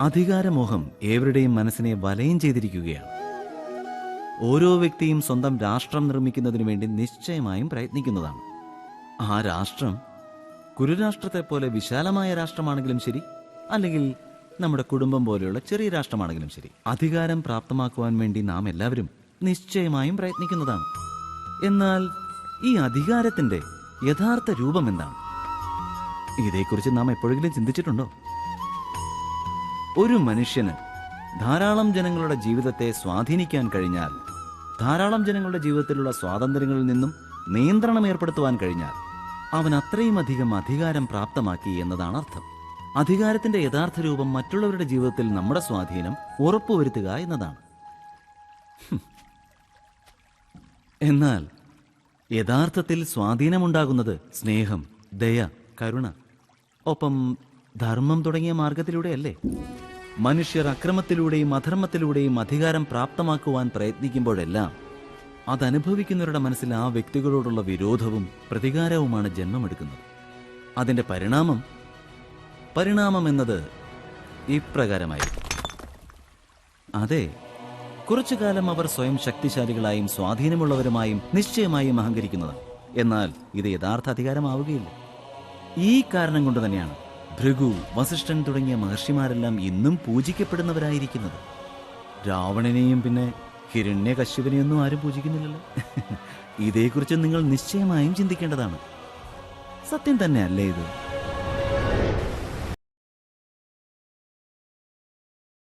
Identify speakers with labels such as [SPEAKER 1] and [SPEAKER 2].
[SPEAKER 1] അധികാരമോഹം ഏവരുടെയും മനസ്സിനെ വലയം ചെയ്തിരിക്കുകയാണ്. ഓരോ വ്യക്തിയും സ്വന്തം രാഷ്ട്രം നിർമ്മിക്കുന്നതിനു വേണ്ടി നിശ്ചയമായും പ്രയത്നിക്കുന്നതാണ്. ആ രാഷ്ട്രം കുരുരാഷ്ട്രത്തെ പോലെ വിശാലമായ രാഷ്ട്രമാണെങ്കിലും ശരി, അല്ലെങ്കിൽ നമ്മുടെ കുടുംബം പോലെയുള്ള ചെറിയ രാഷ്ട്രമാണെങ്കിലും ശരി, അധികാരം പ്രാപ്തമാക്കുവാൻ വേണ്ടി നാം എല്ലാവരും നിശ്ചയമായും പ്രയത്നിക്കുന്നതാണ്. എന്നാൽ ഈ അധികാരത്തിന്റെ യഥാർത്ഥ രൂപം എന്താണ്? ഇതേക്കുറിച്ച് നാം എപ്പോഴെങ്കിലും ചിന്തിച്ചിട്ടുണ്ടോ? ഒരു മനുഷ്യന് ധാരാളം ജനങ്ങളുടെ ജീവിതത്തെ സ്വാധീനിക്കാൻ കഴിഞ്ഞാൽ, ധാരാളം ജനങ്ങളുടെ ജീവിതത്തിലുള്ള സ്വാതന്ത്ര്യങ്ങളിൽ നിന്നും നിയന്ത്രണം ഏർപ്പെടുത്തുവാൻ കഴിഞ്ഞാൽ, അവൻ അത്രയും അധികം അധികാരം പ്രാപ്തമാക്കി എന്നതാണ് അർത്ഥം. അധികാരത്തിന്റെ യഥാർത്ഥ രൂപം മറ്റുള്ളവരുടെ ജീവിതത്തിൽ നമ്മുടെ സ്വാധീനം ഉറപ്പുവരുത്തുക എന്നതാണ്. എന്നാൽ യഥാർത്ഥത്തിൽ സ്വാധീനമുണ്ടാകുന്നത് സ്നേഹം, ദയ, കരുണ, ഒപ്പം ധർമ്മം തുടങ്ങിയ മാർഗത്തിലൂടെയല്ലേ? മനുഷ്യർ അക്രമത്തിലൂടെയും അധർമ്മത്തിലൂടെയും അധികാരം പ്രാപ്തമാക്കുവാൻ പ്രയത്നിക്കുമ്പോഴെല്ലാം അതനുഭവിക്കുന്നവരുടെ മനസ്സിൽ ആ വ്യക്തികളോടുള്ള വിരോധവും പ്രതികാരവുമാണ് ജന്മമെടുക്കുന്നത്. അതിന്റെ പരിണാമം എന്നത് ഇപ്രകാരമായി. അതെ, കുറച്ചു കാലം അവർ സ്വയം ശക്തിശാലികളായും സ്വാധീനമുള്ളവരുമായും നിശ്ചയമായും അഹങ്കരിക്കുന്നതാണ്. എന്നാൽ ഇത് യഥാർത്ഥ അധികാരമാവുകയില്ല. ഈ കാരണം കൊണ്ട് തന്നെയാണ് ഭൃഗു, വസിഷ്ഠൻ തുടങ്ങിയ മഹർഷിമാരെല്ലാം ഇന്നും പൂജിക്കപ്പെടുന്നവരായിരിക്കുന്നത്. രാവണനെയും പിന്നെ ഹിരണ്യകശ്യപനെയൊന്നും ആരും പൂജിക്കുന്നില്ലല്ലോ. ഇതേക്കുറിച്ച് നിങ്ങൾ നിശ്ചയമായും ചിന്തിക്കേണ്ടതാണ്. സത്യം തന്നെ അല്ലേ ഇത്?